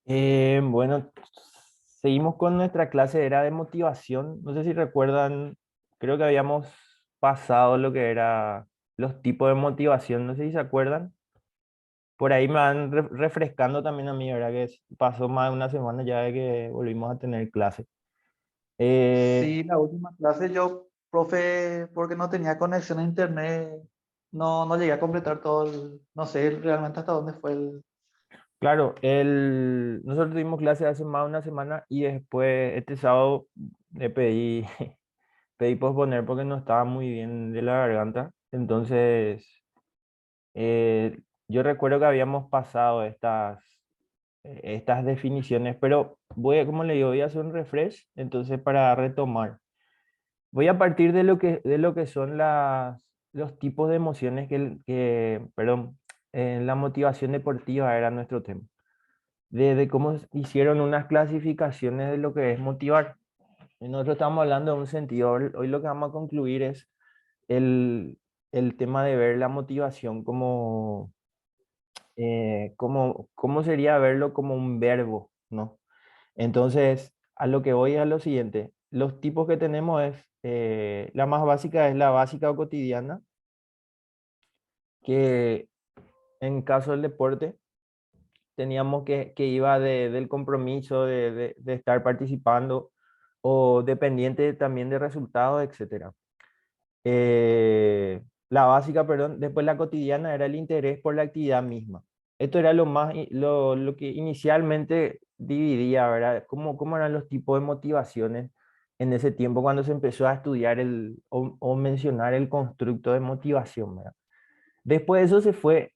Bueno, seguimos con nuestra clase, era de motivación. No sé si recuerdan, creo que habíamos pasado lo que era los tipos de motivación, no sé si se acuerdan. Por ahí me van refrescando también a mí, ¿verdad? Pasó más de una semana ya de que volvimos a tener clase. Eh, Sí, la última clase yo, profe, porque no tenía conexión a internet, no llegué a completar todo no sé realmente hasta dónde fue claro, nosotros tuvimos clase hace más de una semana y después este sábado le pedí posponer porque no estaba muy bien de la garganta. Entonces, yo recuerdo que habíamos pasado estas definiciones, pero como le digo, voy a hacer un refresh, entonces para retomar. Voy a partir de lo que son los tipos de emociones perdón, la motivación deportiva era nuestro tema. De cómo hicieron unas clasificaciones de lo que es motivar. Y nosotros estamos hablando de un sentido. Hoy lo que vamos a concluir es el, el tema de ver la motivación cómo sería verlo como un verbo, ¿no? Entonces, a lo que voy es a lo siguiente. Los tipos que tenemos la más básica es la básica o cotidiana, que en caso del deporte teníamos que iba del compromiso de estar participando o dependiente también de resultados, etcétera. La básica, perdón, después la cotidiana era el interés por la actividad misma. Esto era lo que inicialmente dividía, ¿verdad? ¿Cómo eran los tipos de motivaciones en ese tiempo cuando se empezó a estudiar o mencionar el constructo de motivación, ¿verdad? Después de eso se fue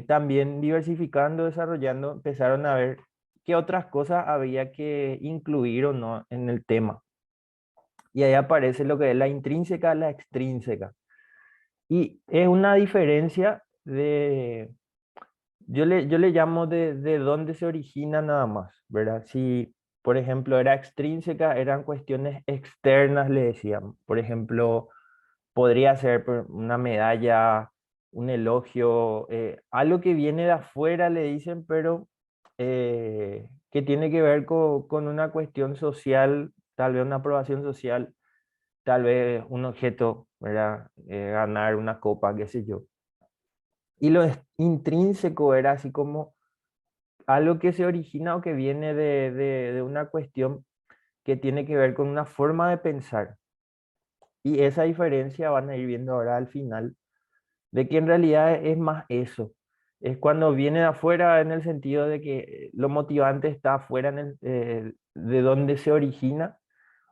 también diversificando, desarrollando, empezaron a ver qué otras cosas había que incluir o no en el tema. Y ahí aparece lo que es la intrínseca, la extrínseca. Y es una diferencia yo le llamo de dónde se origina nada más, ¿verdad? Si, por ejemplo, era extrínseca, eran cuestiones externas, le decían. Por ejemplo, podría ser una medalla, un elogio, algo que viene de afuera, le dicen, pero que tiene que ver con una cuestión social, tal vez una aprobación social, tal vez un objeto, ¿verdad? Ganar una copa, qué sé yo. Y intrínseco era así como algo que se origina o que viene de una cuestión que tiene que ver con una forma de pensar. Y esa diferencia van a ir viendo ahora al final, de que en realidad es más eso. Es cuando viene de afuera en el sentido de que lo motivante está afuera de donde se origina,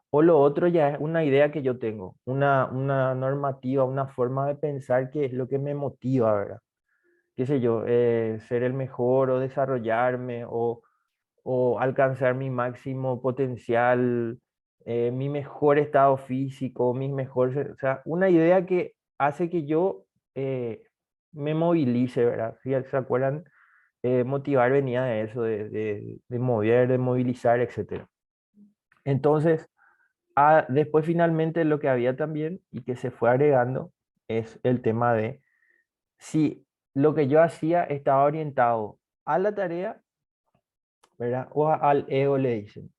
o lo otro ya es una idea que yo tengo, una normativa, una forma de pensar que es lo que me motiva, ¿verdad? Qué sé yo, ser el mejor o desarrollarme o alcanzar mi máximo potencial, mi mejor estado físico, mis mejores, o sea, una idea que hace que yo eh, me movilice, ¿verdad? Si se acuerdan, motivar venía de eso, de mover, de movilizar, etcétera. Entonces, después finalmente lo que había también y que se fue agregando es el tema de si lo que yo hacía estaba orientado a la tarea, ¿verdad? O al ego le dicen.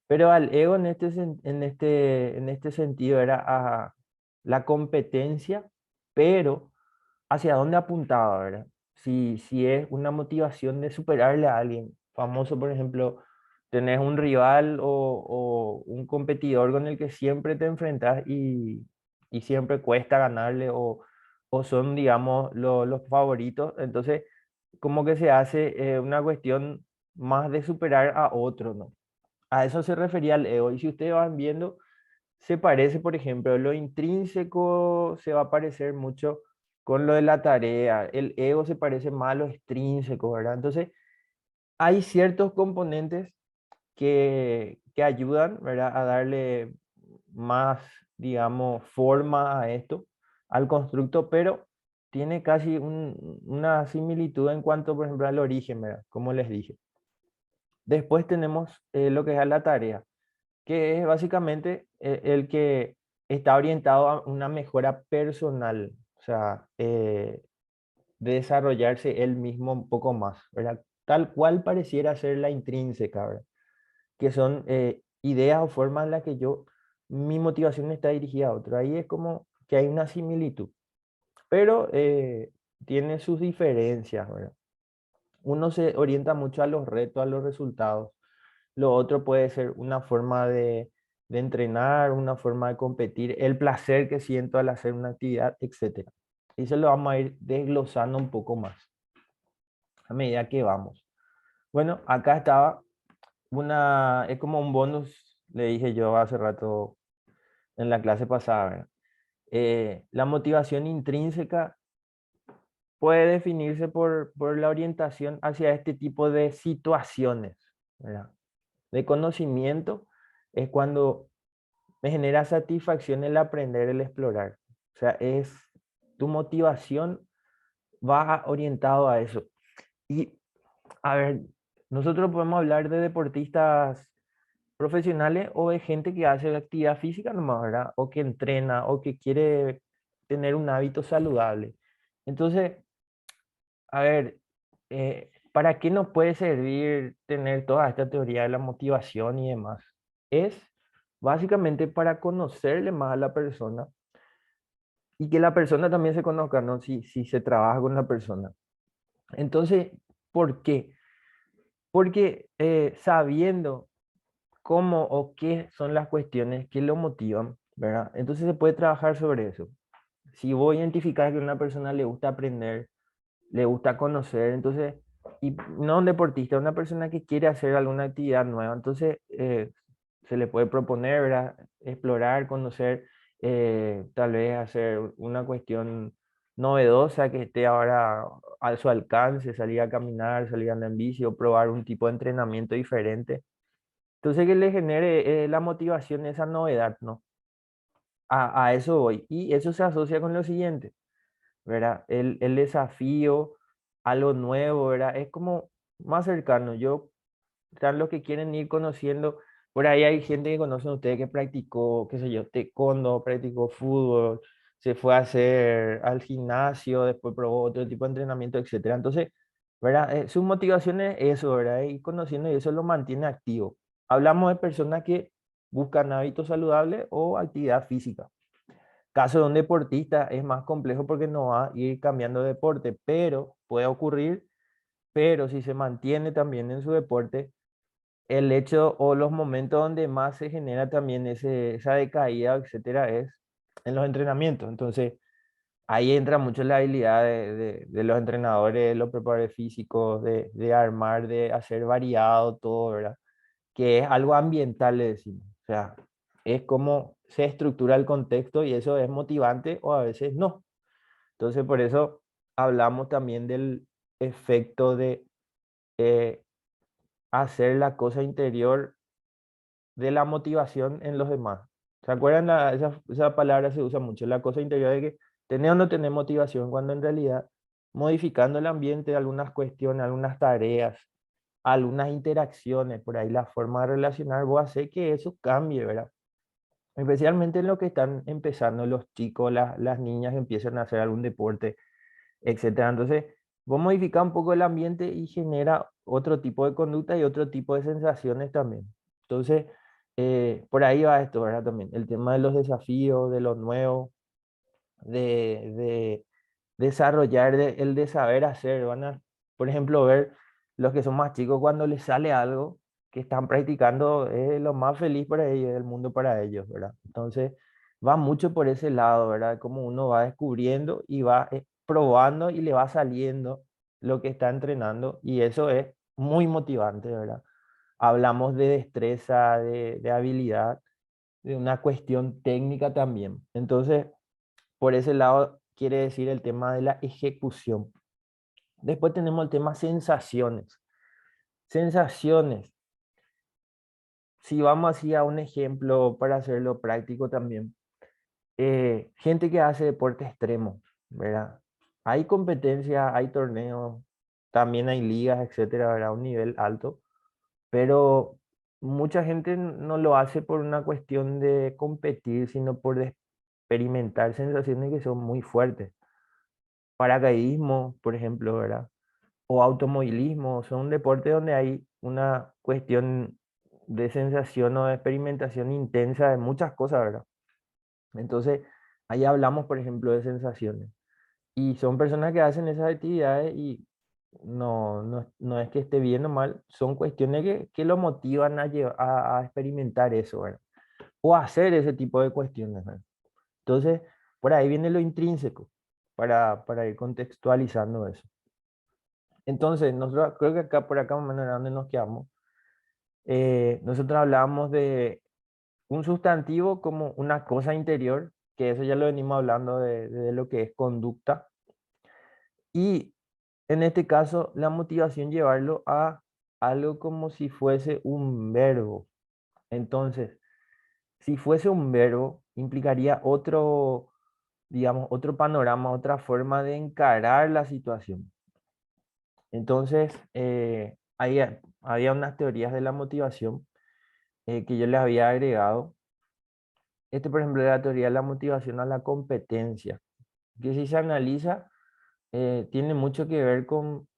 Pero al ego en este sentido era a la competencia, pero hacia dónde apuntaba, ¿verdad? Si es una motivación de superarle a alguien famoso, por ejemplo, tenés un rival o un competidor con el que siempre te enfrentas y siempre cuesta ganarle o son, digamos, los favoritos, entonces como que se hace una cuestión más de superar a otro, ¿no? A eso se refería el ego. Y si ustedes van viendo, se parece, por ejemplo, lo intrínseco se va a parecer mucho con lo de la tarea. El ego se parece más a lo extrínseco, ¿verdad? Entonces, hay ciertos componentes que ayudan, ¿verdad? A darle más, digamos, forma a esto, al constructo, pero tiene casi una similitud en cuanto, por ejemplo, al origen, ¿verdad? Como les dije. Después tenemos lo que es la tarea, que es básicamente el que está orientado a una mejora personal, o sea, de desarrollarse él mismo un poco más, ¿verdad? tal cual pareciera ser la intrínseca, ¿verdad? Que son ideas o formas en las que mi motivación está dirigida a otro. Ahí es como que hay una similitud, pero tiene sus diferencias, ¿verdad? Uno se orienta mucho a los retos, a los resultados. Lo otro puede ser una forma de entrenar, una forma de competir, el placer que siento al hacer una actividad, etcétera. Y eso lo vamos a ir desglosando un poco más a medida que vamos. Bueno, acá estaba es como un bonus, le dije yo hace rato en la clase pasada, ¿verdad? La motivación intrínseca puede definirse por la orientación hacia este tipo de situaciones, ¿verdad? De conocimiento es cuando me genera satisfacción el aprender, el explorar. O sea, tu motivación va orientado a eso. Y, a ver, nosotros podemos hablar de deportistas profesionales o de gente que hace actividad física nomás, ¿verdad? O que entrena o que quiere tener un hábito saludable. Entonces, a ver, ¿para qué nos puede servir tener toda esta teoría de la motivación y demás? Es básicamente para conocerle más a la persona y que la persona también se conozca, ¿no? Si se trabaja con la persona. Entonces, ¿por qué? Porque sabiendo cómo o qué son las cuestiones que lo motivan, ¿verdad? Entonces se puede trabajar sobre eso. Si vos identificas que a una persona le gusta aprender, le gusta conocer, entonces, y no un deportista, una persona que quiere hacer alguna actividad nueva, entonces se le puede proponer, ¿verdad? Explorar, conocer, tal vez hacer una cuestión novedosa que esté ahora a su alcance, salir a caminar, salir a andar en bici o probar un tipo de entrenamiento diferente. Entonces que le genere la motivación, esa novedad, ¿no? A eso voy. Y eso se asocia con lo siguiente, ¿verdad? El desafío, algo nuevo, ¿verdad? Es como más cercano. Están los que quieren ir conociendo, por ahí hay gente que conocen ustedes que practicó, qué sé yo, taekwondo, practicó fútbol, se fue a hacer al gimnasio, después probó otro tipo de entrenamiento, etcétera. Entonces, ¿verdad? Su motivación es eso, ¿verdad? Ir conociendo y eso lo mantiene activo. Hablamos de personas que buscan hábitos saludables o actividad física. Caso de un deportista es más complejo porque no va a ir cambiando de deporte, pero puede ocurrir, pero si se mantiene también en su deporte, el hecho o los momentos donde más se genera también esa decaída, etcétera, es en los entrenamientos. Entonces, ahí entra mucho la habilidad de los entrenadores, de los preparadores físicos, de armar, de hacer variado todo, ¿verdad? Que es algo ambiental, le decimos. O sea, es como se estructura el contexto y eso es motivante o a veces no. Entonces, por eso hablamos también del efecto de eh, hacer la cosa interior de la motivación en los demás. ¿Se acuerdan? Esa palabra se usa mucho, la cosa interior de que tener o no tener motivación, cuando en realidad modificando el ambiente, algunas cuestiones, algunas tareas, algunas interacciones, por ahí la forma de relacionar, vos hace que eso cambie, ¿verdad? Especialmente en lo que están empezando los chicos, las niñas que empiezan a hacer algún deporte, etcétera. Entonces, vos modificás un poco el ambiente y genera otro tipo de conducta y otro tipo de sensaciones también. Entonces, por ahí va esto, ¿verdad? También el tema de los desafíos, de lo nuevo, de desarrollar el de saber hacer. Por ejemplo, ver los que son más chicos cuando les sale algo que están practicando, es lo más feliz para ellos, el mundo para ellos, ¿verdad? Entonces, va mucho por ese lado, ¿verdad? Como uno va descubriendo y va probando y le va saliendo lo que está entrenando y eso es muy motivante, ¿verdad? Hablamos de destreza, de habilidad, de una cuestión técnica también. Entonces, por ese lado quiere decir el tema de la ejecución. Después tenemos el tema sensaciones. Sensaciones. Si vamos así a un ejemplo para hacerlo práctico también. Gente que hace deporte extremo, ¿verdad? Hay competencia, hay torneos, también hay ligas, etcétera, ¿verdad? A un nivel alto, pero mucha gente no lo hace por una cuestión de competir, sino por experimentar sensaciones que son muy fuertes. Paracaidismo, por ejemplo, ¿verdad? o automovilismo, son deportes donde hay una cuestión de sensación o de experimentación intensa de muchas cosas, ¿verdad? Entonces, ahí hablamos, por ejemplo, de sensaciones. Y son personas que hacen esas actividades y no es que esté bien o mal, son cuestiones que lo motivan a experimentar eso, ¿verdad? O a hacer ese tipo de cuestiones, ¿verdad? Entonces, por ahí viene lo intrínseco, para ir contextualizando eso. Entonces, nosotros creo que acá, por acá, más o menos, era donde nos quedamos. Nosotros hablábamos de un sustantivo como una cosa interior, que eso ya lo venimos hablando de lo que es conducta. Y en este caso, la motivación llevarlo a algo como si fuese un verbo. Entonces, si fuese un verbo, implicaría otro, digamos, otro panorama, otra forma de encarar la situación. Entonces, había unas teorías de la motivación que yo les había agregado. Este, por ejemplo, es la teoría de la motivación a la competencia, que si se analiza, tiene mucho que ver con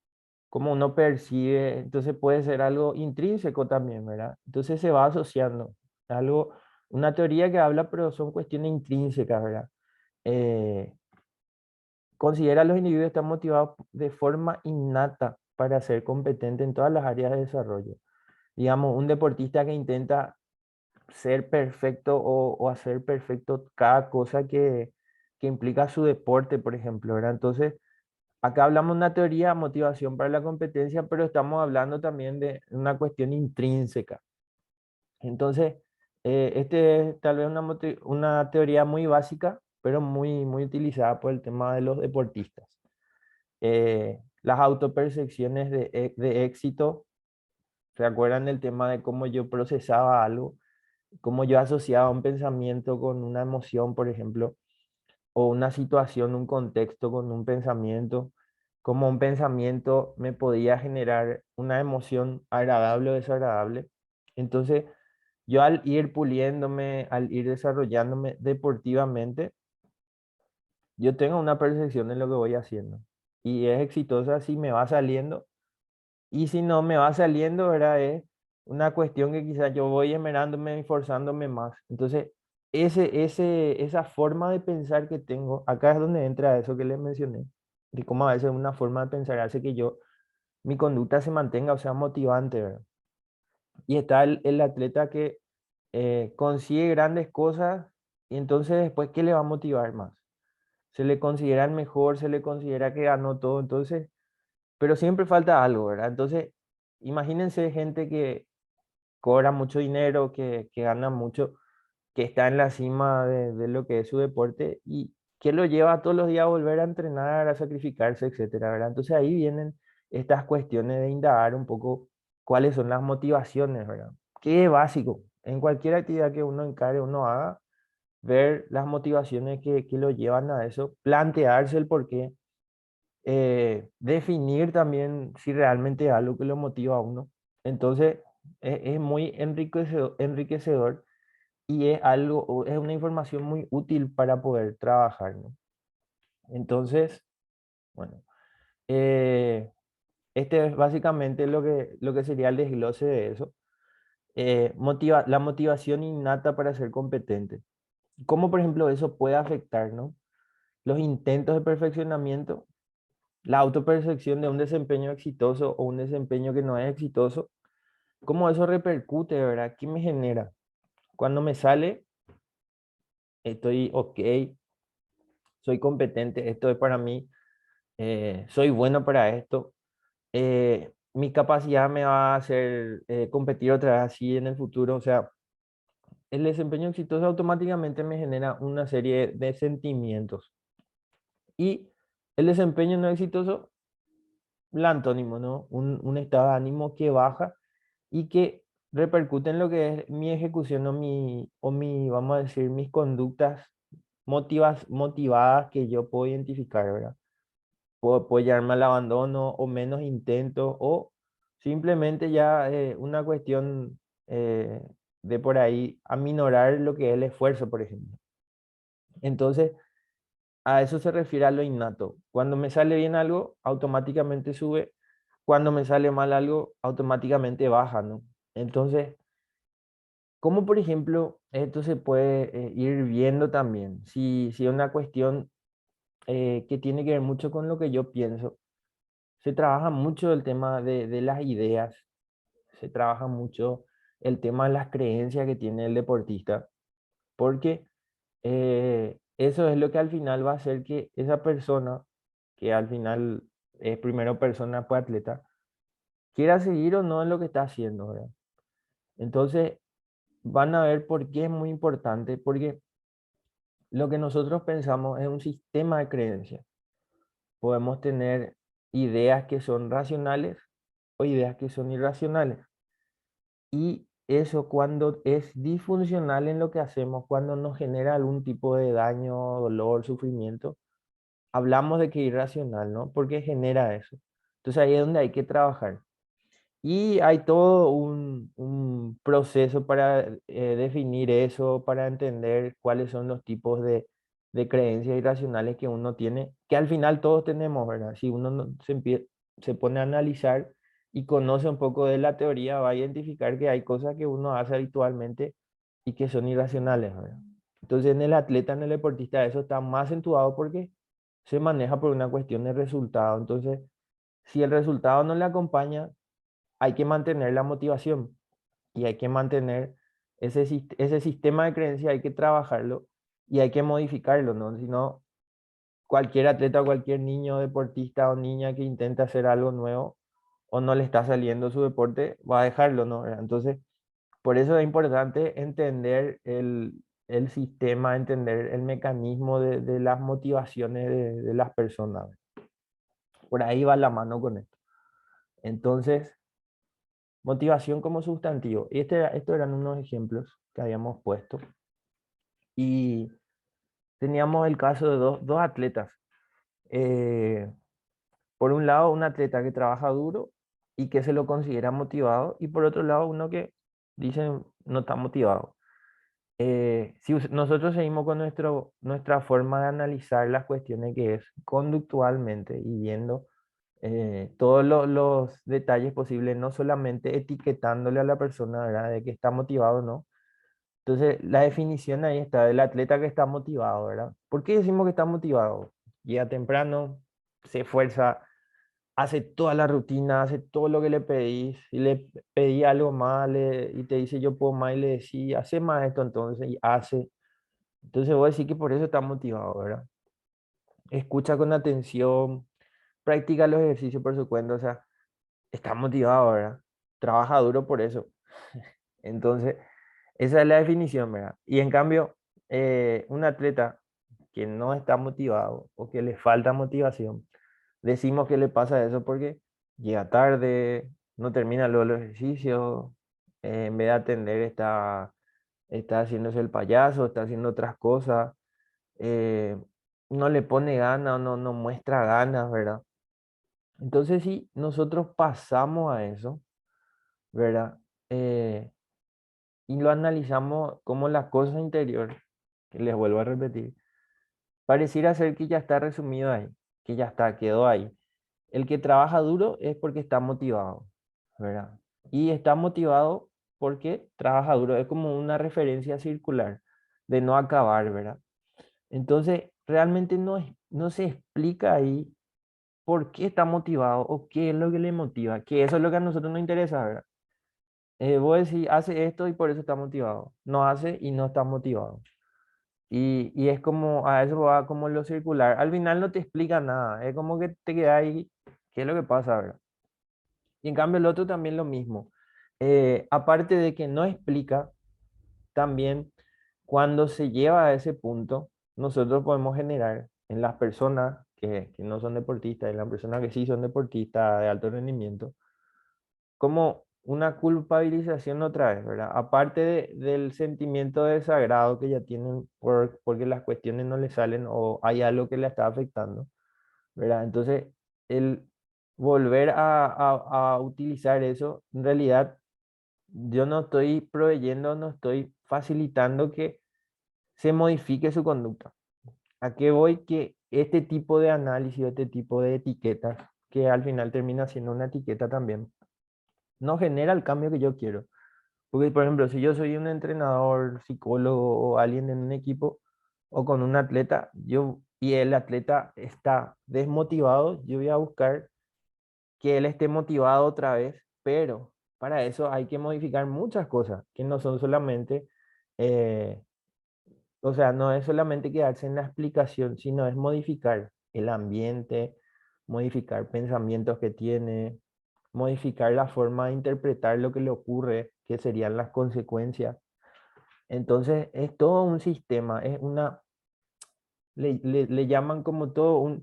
cómo uno percibe, entonces puede ser algo intrínseco también, ¿verdad? Entonces se va asociando. Algo, una teoría que habla, pero son cuestiones intrínsecas, ¿verdad? Eh, Considera a los individuos están motivados de forma innata para ser competente en todas las áreas de desarrollo. Digamos, un deportista que intenta ser perfecto o hacer perfecto cada cosa que implica su deporte, por ejemplo, ¿verdad? Entonces, acá hablamos de una teoría, motivación para la competencia, pero estamos hablando también de una cuestión intrínseca. Entonces, este es tal vez una teoría muy básica, pero muy utilizada por el tema de los deportistas. Las autopercepciones de éxito, ¿se acuerdan del tema de cómo yo procesaba algo? Cómo yo asociaba un pensamiento con una emoción, por ejemplo, o una situación, un contexto con un pensamiento, cómo un pensamiento me podía generar una emoción agradable o desagradable. Entonces, yo al ir puliéndome, al ir desarrollándome deportivamente, yo tengo una percepción de lo que voy haciendo. Y es exitosa si me va saliendo. Y si no me va saliendo, ¿verdad? Es una cuestión que quizás yo voy esmerándome y forzándome más. Entonces, esa forma de pensar que tengo, acá es donde entra eso que les mencioné, de cómo a veces una forma de pensar hace que mi conducta se mantenga, o sea, motivante, ¿verdad? Y está el atleta que consigue grandes cosas y entonces después, ¿qué le va a motivar más? Se le considera el mejor, se le considera que ganó todo, entonces, pero siempre falta algo, ¿verdad? Entonces, imagínense gente que cobra mucho dinero, que gana mucho, que está en la cima de lo que es su deporte y que lo lleva todos los días a volver a entrenar, a sacrificarse, etcétera, ¿verdad? Entonces ahí vienen estas cuestiones de indagar un poco cuáles son las motivaciones, ¿verdad? Que es básico. En cualquier actividad que uno encare, uno haga, ver las motivaciones que lo llevan a eso, plantearse el por qué, definir también si realmente es algo que lo motiva a uno. Entonces, es muy enriquecedor y es algo, es una información muy útil para poder trabajar, ¿no? Entonces, bueno, eh, este es básicamente lo que sería el desglose de eso. La motivación innata para ser competente. ¿Cómo, por ejemplo, eso puede afectar, ¿no? Los intentos de perfeccionamiento, la autopercepción de un desempeño exitoso o un desempeño que no es exitoso. ¿Cómo eso repercute, verdad? ¿Qué me genera? Cuando me sale, estoy ok, soy competente, esto es para mí, soy bueno para esto, mi capacidad me va a hacer competir otra vez así en el futuro. O sea, el desempeño exitoso automáticamente me genera una serie de sentimientos. Y el desempeño no exitoso, la antónimo, ¿no? Un estado de ánimo que baja y que repercute en lo que es mi ejecución o mi, vamos a decir, mis conductas motivadas que yo puedo identificar, ¿verdad? Puedo llevarme al abandono o menos intentos o simplemente ya una cuestión eh, de por ahí aminorar lo que es el esfuerzo, por ejemplo. Entonces, a eso se refiere a lo innato. Cuando me sale bien algo, automáticamente sube. cuando me sale mal algo, automáticamente baja, ¿no? Entonces, ¿cómo por ejemplo esto se puede ir viendo también? Si es una cuestión que tiene que ver mucho con lo que yo pienso, se trabaja mucho el tema de las ideas, se trabaja mucho el tema de las creencias que tiene el deportista, porque eso es lo que al final va a hacer que esa persona, que al final es primero persona, pues atleta, quiera seguir o no en lo que está haciendo, ¿verdad? Entonces, van a ver por qué es muy importante, porque lo que nosotros pensamos es un sistema de creencias. Podemos tener ideas que son racionales o ideas que son irracionales. Y eso cuando es disfuncional en lo que hacemos, cuando nos genera algún tipo de daño, dolor, sufrimiento, hablamos de que es irracional, ¿no? Porque genera eso. Entonces ahí es donde hay que trabajar. Y hay todo un proceso para definir eso, para entender cuáles son los tipos de creencias irracionales que uno tiene, que al final todos tenemos, ¿verdad? Si uno se pone a analizar y conoce un poco de la teoría, va a identificar que hay cosas que uno hace habitualmente y que son irracionales, ¿verdad? Entonces en el atleta, en el deportista, eso está más acentuado porque se maneja por una cuestión de resultado. Entonces, si el resultado no le acompaña, hay que mantener la motivación y hay que mantener ese sistema de creencia, hay que trabajarlo y hay que modificarlo, ¿no? Si no, cualquier atleta, cualquier niño deportista o niña que intenta hacer algo nuevo o no le está saliendo su deporte, va a dejarlo, ¿no? Entonces, por eso es importante entender el sistema, entender el mecanismo de las motivaciones de las personas. Por ahí va la mano con esto. Entonces, motivación como sustantivo. Y estos eran unos ejemplos que habíamos puesto. Y teníamos el caso de dos atletas. Eh, por un lado, un atleta que trabaja duro y que se lo considera motivado. Y por otro lado, uno que dicen no está motivado. Si nosotros seguimos con nuestra forma de analizar las cuestiones que es conductualmente y viendo todos los detalles posibles, no solamente etiquetándole a la persona, ¿verdad? De que está motivado o no. Entonces, la definición ahí está del atleta que está motivado, ¿verdad? ¿Por qué decimos que está motivado? Llega temprano, se esfuerza, hace toda la rutina, hace todo lo que le pedís, y le pedí algo más y te dice yo puedo más y le decís, hace más esto entonces, y hace. Entonces voy a decir que por eso está motivado, ¿verdad? Escucha con atención, practica los ejercicios por su cuenta, o sea, está motivado, ¿verdad? Trabaja duro por eso. Entonces, esa es la definición, ¿verdad? Y en cambio, un atleta que no está motivado o que le falta motivación, decimos que le pasa eso porque llega tarde, no termina luego los ejercicios, en vez de atender está haciéndose el payaso, está haciendo otras cosas, eh, no le pone ganas o no muestra ganas, ¿verdad? Entonces, si nosotros pasamos a eso, ¿verdad? Eh, y lo analizamos como la cosa interior, que les vuelvo a repetir, pareciera ser que ya está resumido ahí, que ya está, quedó ahí. El que trabaja duro es porque está motivado, ¿verdad? Y está motivado porque trabaja duro, es como una referencia circular de no acabar, ¿verdad? Entonces, realmente no se explica ahí por qué está motivado o qué es lo que le motiva, que eso es lo que a nosotros nos interesa, ¿verdad? Vos decís, hace esto y por eso está motivado. No hace y no está motivado. Y es como, a eso va como lo circular. Al final no te explica nada. Es como que te queda ahí, ¿qué es lo que pasa, verdad? Y en cambio el otro también lo mismo. Aparte de que no explica, también cuando se lleva a ese punto, nosotros podemos generar en las personas que no son deportistas, en las personas que sí son deportistas de alto rendimiento, como una culpabilización otra vez, ¿verdad? Aparte del sentimiento de desagrado que ya tienen porque las cuestiones no le salen o hay algo que le está afectando, ¿verdad? Entonces, el volver a utilizar eso, en realidad, yo no estoy proveyendo, no estoy facilitando que se modifique su conducta. ¿A qué voy? Que este tipo de análisis, este tipo de etiquetas que al final termina siendo una etiqueta también, no genera el cambio que yo quiero. Porque, por ejemplo, si yo soy un entrenador, psicólogo o alguien en un equipo o con un atleta, y el atleta está desmotivado, yo voy a buscar que él esté motivado otra vez, pero para eso hay que modificar muchas cosas, que no son solamente, eh, o sea, no es solamente quedarse en la explicación, sino es modificar el ambiente, modificar pensamientos que tiene, modificar la forma de interpretar lo que le ocurre, que serían las consecuencias. Entonces, es todo un sistema, es le llaman como todo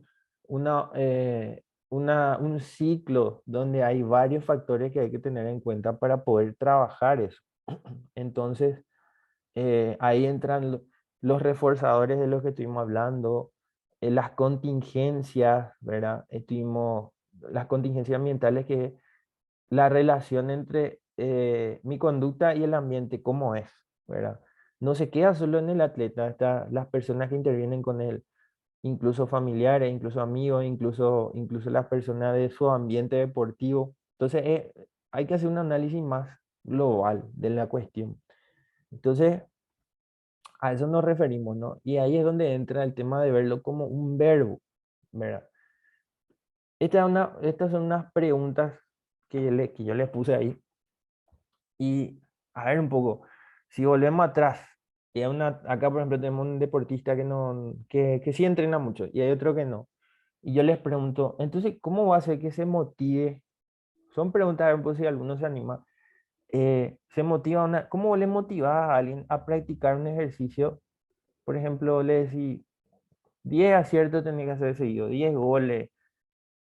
una, un ciclo donde hay varios factores que hay que tener en cuenta para poder trabajar eso. Entonces, ahí entran los reforzadores de los que estuvimos hablando, las contingencias, ¿verdad? Las contingencias ambientales, que la relación entre mi conducta y el ambiente, cómo es, ¿verdad? No se queda solo en el atleta, las personas que intervienen con él, incluso familiares, incluso amigos, incluso las personas de su ambiente deportivo. Entonces, hay que hacer un análisis más global de la cuestión. Entonces, a eso nos referimos, ¿no? Y ahí es donde entra el tema de verlo como un verbo, ¿verdad? Estas son unas preguntas que yo les puse ahí. Y a ver un poco, si volvemos atrás, acá por ejemplo tenemos un deportista que sí entrena mucho y hay otro que no. Y yo les pregunto, entonces, ¿cómo va a ser que se motive? Son preguntas, a ver pues, si alguno se anima. ¿Cómo le motivas a alguien a practicar un ejercicio? Por ejemplo, le decís, 10 aciertos tenés que hacer seguido, 10 goles,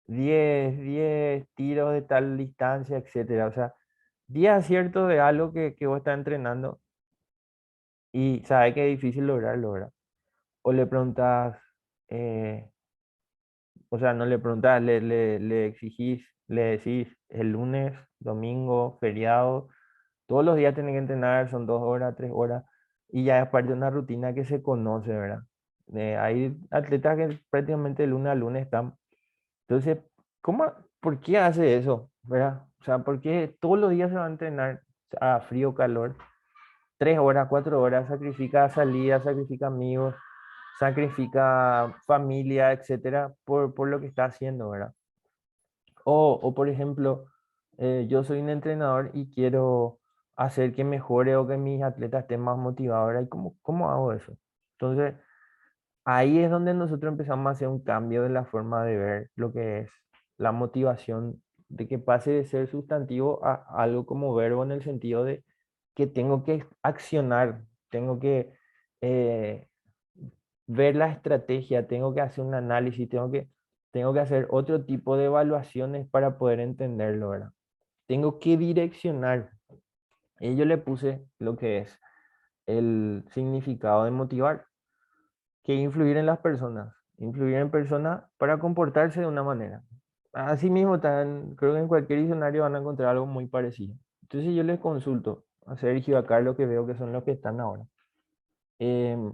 10 tiros de tal distancia, etcétera. O sea, 10 aciertos de algo que vos estás entrenando y sabes que es difícil lograrlo, ¿verdad? O le preguntas, eh, o sea, no le preguntas, le exigís, le decís el lunes, domingo, feriado, todos los días tienen que entrenar, son 2 horas, 3 horas, y ya es parte de una rutina que se conoce, ¿verdad? Hay atletas que prácticamente de lunes a lunes están. Entonces, ¿por qué hace eso? ¿Verdad? O sea, ¿por qué todos los días se va a entrenar a frío, calor? 3 horas, 4 horas, sacrifica salida, sacrifica amigos, sacrifica familia, etcétera, por lo que está haciendo, ¿verdad? O por ejemplo, yo soy un entrenador y quiero hacer que mejore o que mis atletas estén más motivados, ¿verdad? ¿Y cómo hago eso? Entonces, ahí es donde nosotros empezamos a hacer un cambio de la forma de ver lo que es la motivación, de que pase de ser sustantivo a algo como verbo, en el sentido de que tengo que accionar, tengo que eh, ver la estrategia, tengo que hacer un análisis, tengo que hacer otro tipo de evaluaciones para poder entenderlo, ¿verdad? Tengo que direccionar. Y yo le puse lo que es el significado de motivar, que influir en las personas, influir en personas para comportarse de una manera. Asimismo, creo que en cualquier diccionario van a encontrar algo muy parecido. Entonces yo les consulto a Sergio, a Carlos, que veo que son los que están ahora. Em,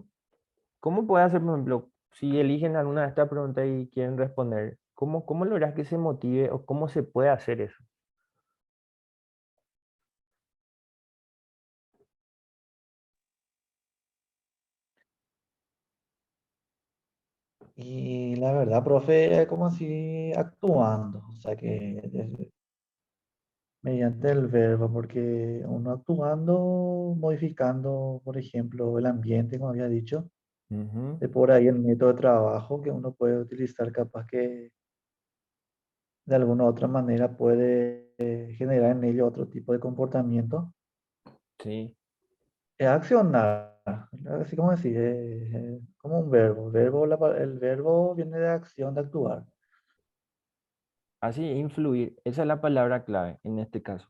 ¿Cómo puede hacer, por ejemplo, si eligen alguna de estas preguntas y quieren responder, cómo logras que se motive o cómo se puede hacer eso? Y la verdad, profe, es como si actuando, o sea que mediante el verbo, porque uno actuando, modificando, por ejemplo, el ambiente, como había dicho, Ujú. de por ahí el método de trabajo que uno puede utilizar, capaz que de alguna u otra manera puede generar en ello otro tipo de comportamiento. Sí, Es accionar, así como decir, como un verbo. El verbo viene de acción, de actuar. así influir, esa es la palabra clave en este caso.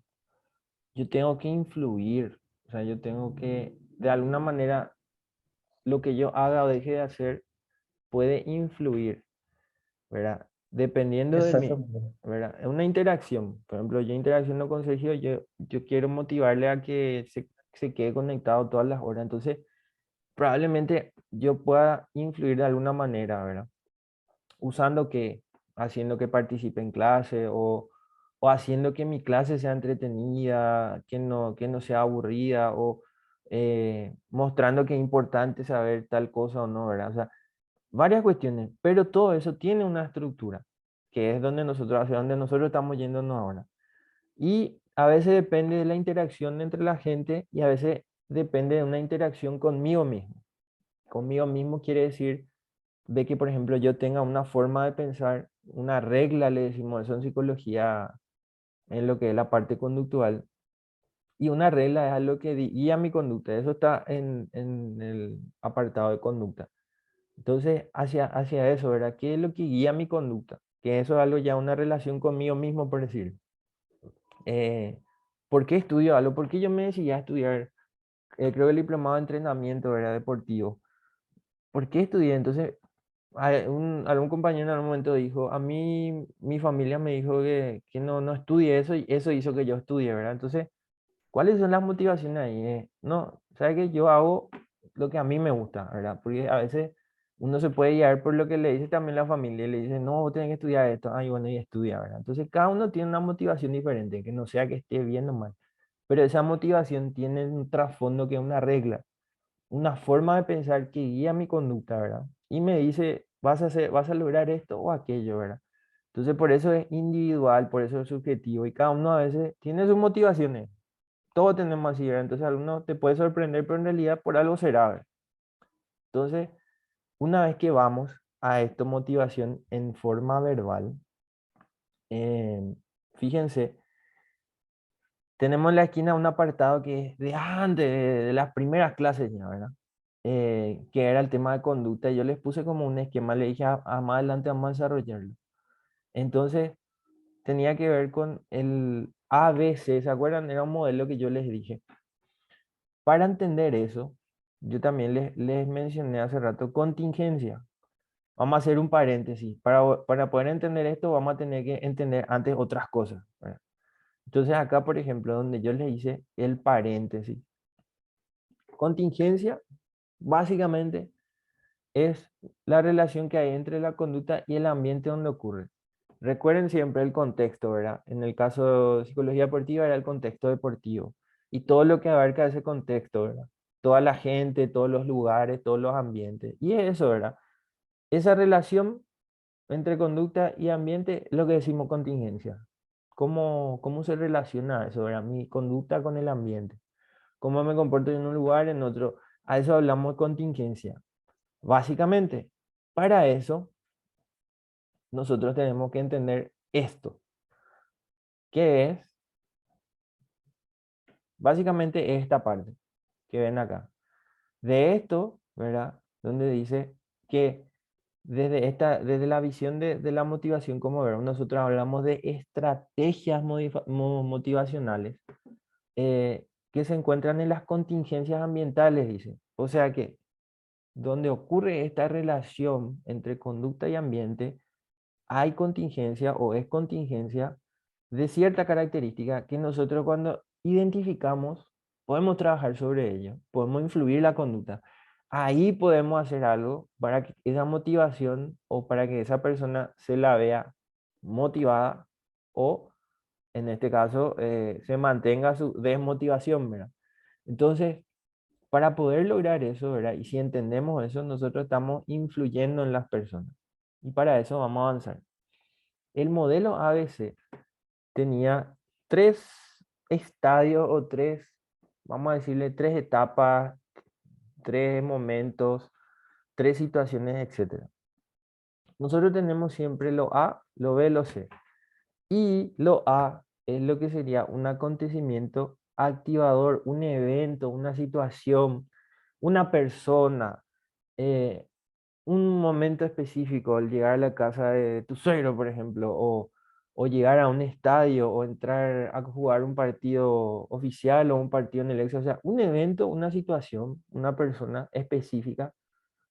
Yo tengo que influir, o sea, yo tengo que, de alguna manera, lo que yo haga o deje de hacer puede influir, ¿verdad? Dependiendo de mí, Exactamente. ¿verdad? Es una interacción. Por ejemplo, yo interacciono con Sergio, yo quiero motivarle a que se quede conectado todas las horas. Entonces, probablemente yo pueda influir de alguna manera, ¿verdad? Usando que haciendo que participe en clase o haciendo que mi clase sea entretenida, que no sea aburrida o mostrando que es importante saber tal cosa o no, ¿verdad? O sea, varias cuestiones, pero todo eso tiene una estructura, que es donde nosotros, hacia donde nosotros estamos yéndonos ahora. Y a veces depende de la interacción entre la gente y a veces depende de una interacción conmigo mismo. Conmigo mismo quiere decir de que, por ejemplo, yo tenga una forma de pensar, una regla, le decimos eso en psicología, en lo que es la parte conductual, y una regla es algo que guía mi conducta. Eso está en el apartado de conducta. Entonces, hacia eso, ¿verdad? ¿Qué es lo que guía mi conducta? Que eso es algo ya, una relación conmigo mismo, por decir. Eh, ¿Por qué estudio algo? ¿Por qué yo me decidí a estudiar? Creo que el diplomado de entrenamiento, ¿verdad? Deportivo. ¿Por qué estudié? Entonces, algún compañero en algún momento dijo, a mí mi familia me dijo que no estudie eso y eso hizo que yo estudie, ¿verdad? Entonces, ¿cuáles son las motivaciones ahí? No, ¿sabes qué? Yo hago lo que a mí me gusta, ¿verdad? Porque a veces uno se puede guiar por lo que le dice también la familia, le dice, no, vos tenés que estudiar esto, ay, bueno, y estudia, ¿verdad? Entonces, cada uno tiene una motivación diferente, que no sea que esté bien o mal, pero esa motivación tiene un trasfondo que es una regla, una forma de pensar que guía mi conducta, ¿verdad? Y me dice, vas a lograr esto o aquello, ¿verdad? Entonces, por eso es individual, por eso es subjetivo y cada uno a veces tiene sus motivaciones. Todos tenemos así, ¿verdad? Entonces, alguno te puede sorprender, pero en realidad por algo será, ¿verdad? Entonces, una vez que vamos a esta motivación en forma verbal, eh, fíjense, tenemos en la esquina un apartado que es de antes, de las primeras clases ya, ¿verdad? Que era el tema de conducta. Y yo les puse como un esquema, le dije más adelante vamos a desarrollarlo. Entonces, tenía que ver con el ABC, ¿se acuerdan? Era un modelo que yo les dije. Para entender eso, yo también les mencioné hace rato contingencia. Vamos a hacer un paréntesis. Para poder entender esto, vamos a tener que entender antes otras cosas, ¿verdad? Entonces acá, por ejemplo, donde yo le hice el paréntesis, contingencia, básicamente es la relación que hay entre la conducta y el ambiente donde ocurre. Recuerden siempre el contexto, ¿verdad? En el caso de psicología deportiva era el contexto deportivo y todo lo que abarca ese contexto, ¿verdad? Toda la gente, todos los lugares, todos los ambientes. Y es eso, ¿verdad? Esa relación entre conducta y ambiente, lo que decimos contingencia. ¿Cómo se relaciona eso, ¿verdad? Mi conducta con el ambiente. ¿Cómo me comporto en un lugar, en otro? A eso hablamos de contingencia. Básicamente, para eso, nosotros tenemos que entender esto, que es básicamente esta parte que ven acá. De esto, ¿verdad? Donde dice que desde la visión de la motivación, como ver, nosotros hablamos de estrategias motivacionales que se encuentran en las contingencias ambientales, dice. O sea que donde ocurre esta relación entre conducta y ambiente, hay contingencia o es contingencia de cierta característica que nosotros cuando identificamos podemos trabajar sobre ello, podemos influir la conducta. Ahí podemos hacer algo para que esa motivación o para que esa persona se la vea motivada o en este caso se mantenga su desmotivación, ¿verdad? Entonces, para poder lograr eso, ¿verdad? Y si entendemos eso, nosotros estamos influyendo en las personas. Y para eso vamos a avanzar. El modelo ABC tenía tres estadios o tres, vamos a decirle, tres etapas, tres momentos, tres situaciones, etcétera. Nosotros tenemos siempre lo A, lo B, lo C. Y lo A es lo que sería un acontecimiento activador, un evento, una situación, una persona, eh, un momento específico, al llegar a la casa de tu suegro, por ejemplo, o llegar a un estadio, o entrar a jugar un partido oficial o un partido en el ex, o sea, un evento, una situación, una persona específica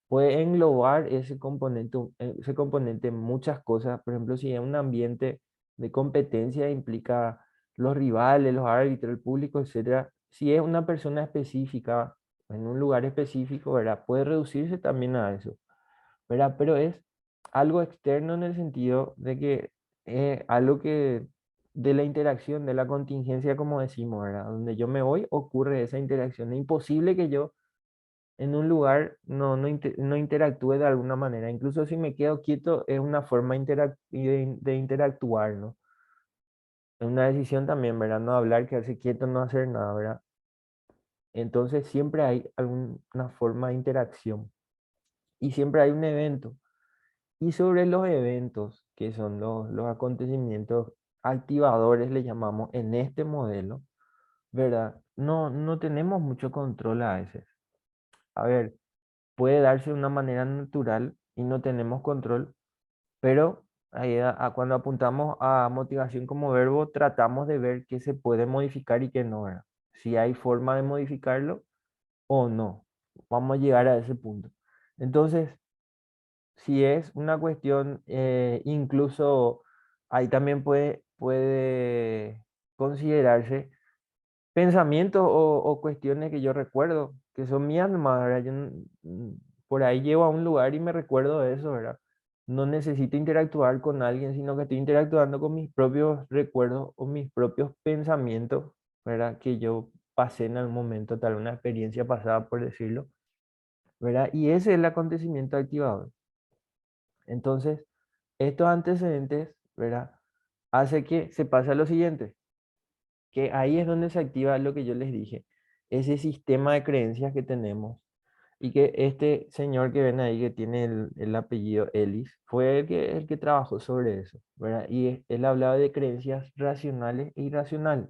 puede englobar ese componente en muchas cosas. Por ejemplo, si es un ambiente de competencia, implica los rivales, los árbitros, el público, etcétera. Si es una persona específica, en un lugar específico, ¿verdad? Puede reducirse también a eso, ¿verdad? Pero es algo externo en el sentido de que algo que de la interacción, de la contingencia, como decimos, ¿verdad? Donde yo me voy, ocurre esa interacción. Es imposible que yo en un lugar no interactúe de alguna manera. Incluso si me quedo quieto, es una forma de interactuar, ¿no? Es una decisión también, ¿verdad? No hablar, quedarse quieto, no hacer nada, ¿verdad? Entonces siempre hay alguna forma de interacción y siempre hay un evento. Y sobre los eventos, que son los acontecimientos activadores, le llamamos en este modelo, ¿verdad? No tenemos mucho control a veces. A ver, puede darse de una manera natural y no tenemos control, pero ahí cuando apuntamos a motivación como verbo, tratamos de ver qué se puede modificar y qué no, ¿verdad? Si hay forma de modificarlo o no. Vamos a llegar a ese punto. Entonces, si es una cuestión, incluso ahí también puede considerarse pensamientos o cuestiones que yo recuerdo, que son mías nomás, ¿verdad? Yo por ahí llego a un lugar y me recuerdo de eso, ¿verdad? No necesito interactuar con alguien, sino que estoy interactuando con mis propios recuerdos o mis propios pensamientos, ¿verdad? Que yo pasé en algún momento, tal una experiencia pasada, por decirlo, ¿verdad? Y ese es el acontecimiento activador. Entonces, estos antecedentes, ¿verdad? Hace que se pase a lo siguiente, que ahí es donde se activa lo que yo les dije, ese sistema de creencias que tenemos y que este señor que ven ahí, que tiene el apellido Ellis, fue el que trabajó sobre eso, ¿verdad? Y él hablaba de creencias racionales e irracionales.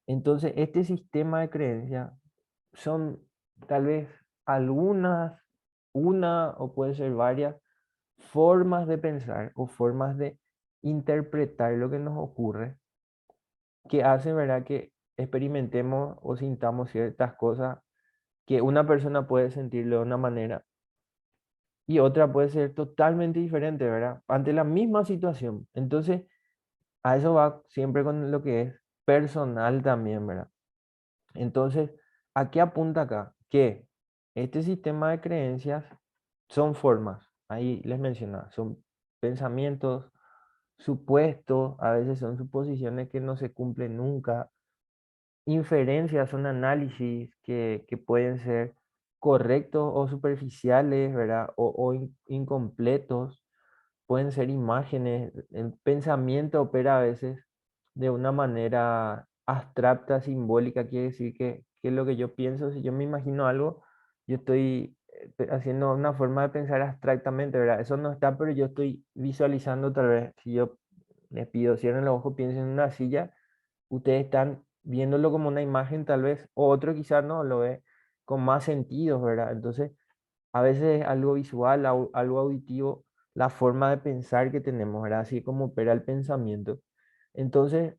Entonces, este sistema de creencias son tal vez algunas, una o puede ser varias formas de pensar o formas de interpretar lo que nos ocurre que hacen, ¿verdad?, que experimentemos o sintamos ciertas cosas que una persona puede sentirlo de una manera y otra puede ser totalmente diferente, ¿verdad? Ante la misma situación. Entonces, a eso va siempre con lo que es personal también, ¿verdad? Entonces, ¿a qué apunta acá? Que este sistema de creencias son formas, ahí les mencionaba, son pensamientos, supuestos, a veces son suposiciones que no se cumplen nunca, inferencias, son análisis que pueden ser correctos o superficiales, ¿verdad? O incompletos, pueden ser imágenes, el pensamiento opera a veces de una manera abstracta, simbólica, quiere decir que lo que yo pienso, si yo me imagino algo, yo estoy haciendo una forma de pensar abstractamente, ¿verdad? Eso no está, pero yo estoy visualizando tal vez, si yo les pido, cierren los ojos, piensen en una silla, ustedes están viéndolo como una imagen tal vez, o otro quizás no, lo ve con más sentidos, ¿verdad? Entonces, a veces algo visual, algo auditivo, la forma de pensar que tenemos, ¿verdad? Así como opera el pensamiento. Entonces,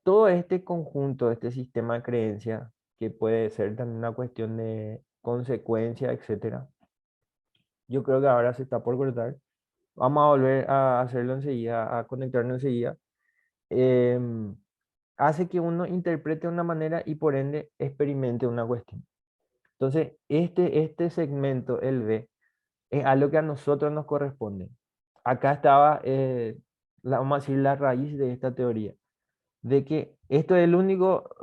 todo este conjunto, este sistema de creencias, que puede ser también una cuestión de consecuencia, etcétera, yo creo que ahora se está por cortar. Vamos a volver a hacerlo enseguida, a conectarnos enseguida. Em, hace que uno interprete de una manera y por ende experimente una cuestión. Entonces, este segmento, el B, es algo que a nosotros nos corresponde. Acá estaba, vamos a decir, la raíz de esta teoría, de que esto es el único